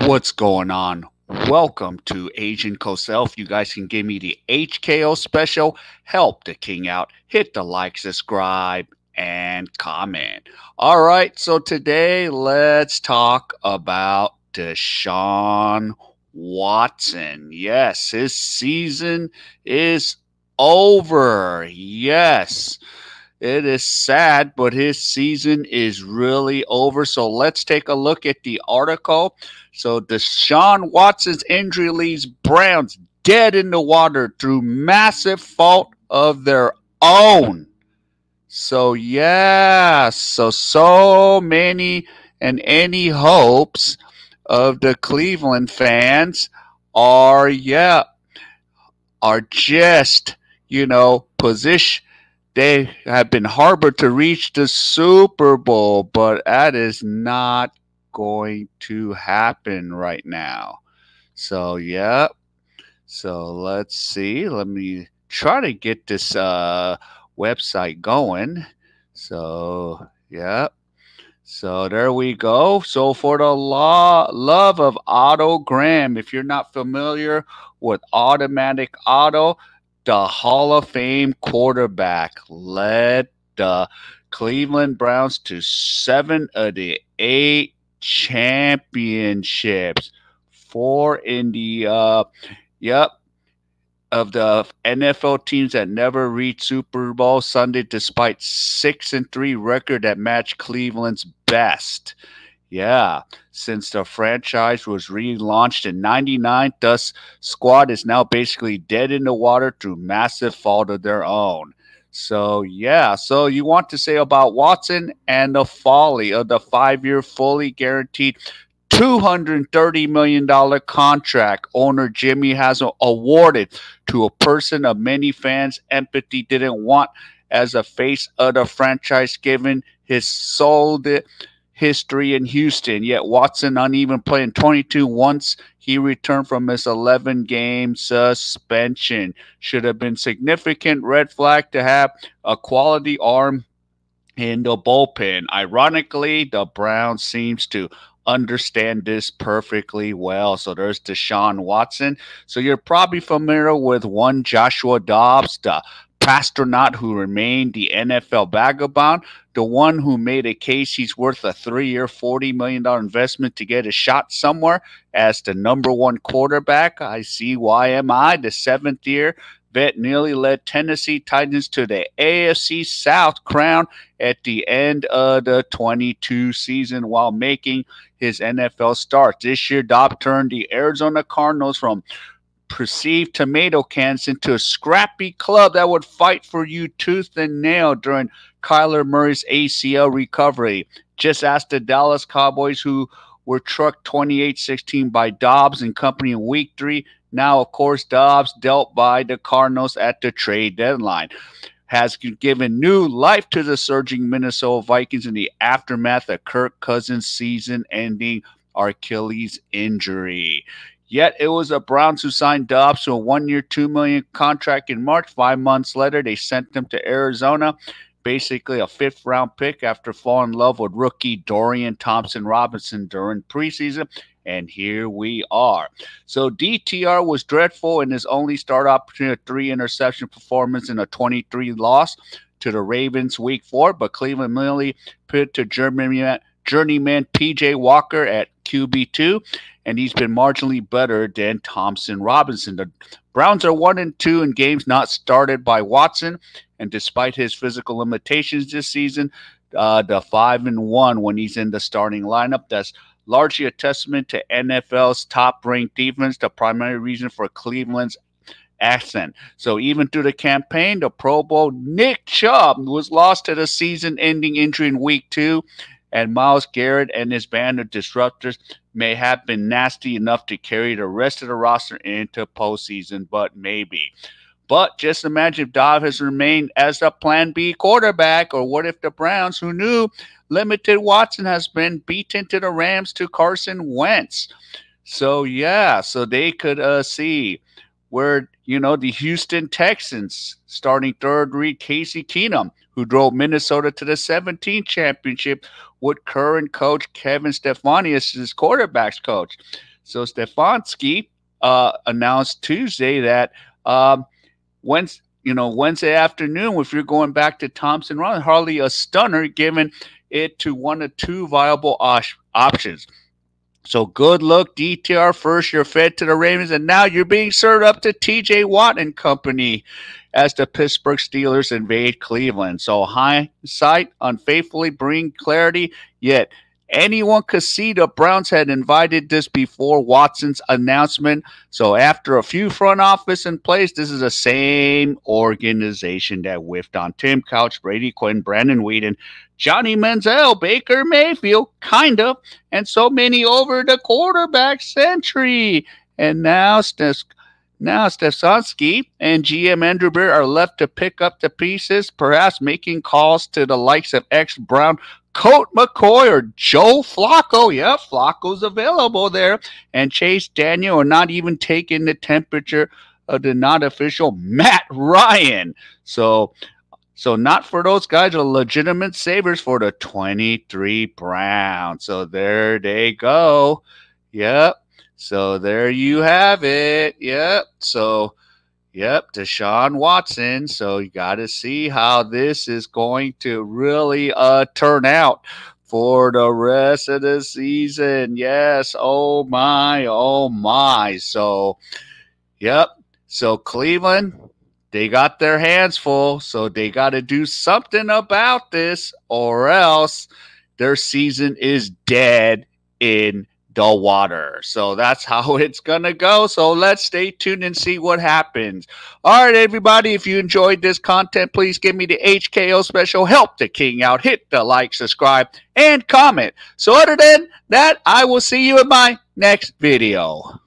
What's going on? Welcome to Agent Cosell. If you guys can give me the HKO special, help the king out. Hit the like, subscribe, and comment. All right, so today let's talk about Deshaun Watson. Yes, his season is over. Yes. It is sad, but his season is really over. So let's take a look at the article. So Deshaun Watson's injury leaves Browns dead in the water through massive fault of their own. So yeah, so many and any hopes of the Cleveland fans are are just position they have been harbored to reach the Super Bowl, but that is not going to happen right now. So, yeah. So, let's see. Let me try to get this website going. So, yeah. So, there we go. So, for the love of Otto Graham, if you're not familiar with automatic auto, the Hall of Fame quarterback led the Cleveland Browns to 7 of the 8 championships. Four in the yep of the NFL teams that never reached Super Bowl Sunday, despite 6-3 record that matched Cleveland's best. Yeah, since the franchise was relaunched in '99, thus squad is now basically dead in the water through massive fault of their own. So yeah, so you want to say about Watson and the folly of the 5-year fully guaranteed $230 million contract owner Jimmy has awarded to a person of many fans' empathy didn't want as a face of the franchise given his soul history in Houston. Yet Watson, uneven playing 22 once he returned from his 11-game suspension. Should have been significant red flag to have a quality arm in the bullpen. Ironically, the Browns seems to understand this perfectly well. So there's Deshaun Watson. So you're probably familiar with one Joshua Dobbs, the astronaut who remained the NFL vagabond, the one who made a case he's worth a 3-year, $40 million investment to get a shot somewhere as the number one quarterback. I see YMI, the 7th-year vet, nearly led Tennessee Titans to the AFC South crown at the end of the 22 season while making his NFL start. This year, Dobbs turned the Arizona Cardinals from perceived tomato cans into a scrappy club that would fight for you tooth and nail during Kyler Murray's ACL recovery. Just ask the Dallas Cowboys, who were trucked 28-16 by Dobbs and company in Week 3. Now, of course, Dobbs dealt by the Cardinals at the trade deadline has given new life to the surging Minnesota Vikings in the aftermath of Kirk Cousins' season-ending Achilles injury. Yet it was the Browns who signed Dobbs to a 1-year, $2 million contract in March. 5 months later, they sent him to Arizona, basically a 5th-round pick after falling in love with rookie Dorian Thompson-Robinson during preseason. And here we are. So DTR was dreadful in his only start opportunity, a 3-interception performance in a 23 loss to the Ravens Week 4, but Cleveland immediately put to journeyman P.J. Walker at QB2, and he's been marginally better than Thompson Robinson. The Browns are 1-2 in games not started by Watson, and despite his physical limitations this season, the 5-1 when he's in the starting lineup. That's largely a testament to NFL's top-ranked defense, the primary reason for Cleveland's accent. So even through the campaign, the Pro Bowl Nick Chubb was lost to the season-ending injury in Week 2, and Myles Garrett and his band of disruptors may have been nasty enough to carry the rest of the roster into postseason, but maybe. But just imagine if Dobbs has remained as a plan B quarterback, or what if the Browns, who knew limited Watson, has been beaten to the Rams to Carson Wentz. So, yeah, so they could see where, the Houston Texans starting third read Casey Keenum, who drove Minnesota to the 17th championship with current coach Kevin Stefanski as his quarterback's coach. So Stefanski announced Tuesday that Wednesday afternoon, if you're going back to Thompson Run, hardly a stunner, given it to one of two viable options. So good luck, DTR. First, you're fed to the Ravens, and now you're being served up to TJ Watt and company as the Pittsburgh Steelers invade Cleveland. So hindsight unfaithfully bring clarity, yet anyone could see the Browns had invited this before Watson's announcement. So after a few front office in place, this is the same organization that whiffed on Tim Couch, Brady Quinn, Brandon Whedon, Johnny Manziel, Baker Mayfield, kind of, and so many over the quarterback century. And now Stefanski and GM Andrew Bear are left to pick up the pieces, perhaps making calls to the likes of ex-Brown Colt McCoy or Joe Flacco. Yeah, Flacco's available there. And Chase Daniel, are not even taking the temperature of the not official Matt Ryan. So not for those guys are legitimate savers for the 23 Browns. So there they go. Yep. So there you have it. Yep. So, Deshaun Watson. So you got to see how this is going to really turn out for the rest of the season. Yes. Oh, my. Oh, my. So, yep. So Cleveland, they got their hands full, so they got to do something about this, or else their season is dead in the water. So that's how it's going to go. So let's stay tuned and see what happens. All right, everybody, if you enjoyed this content, please give me the HKO special. Help the king out. Hit the like, subscribe, and comment. So other than that, I will see you in my next video.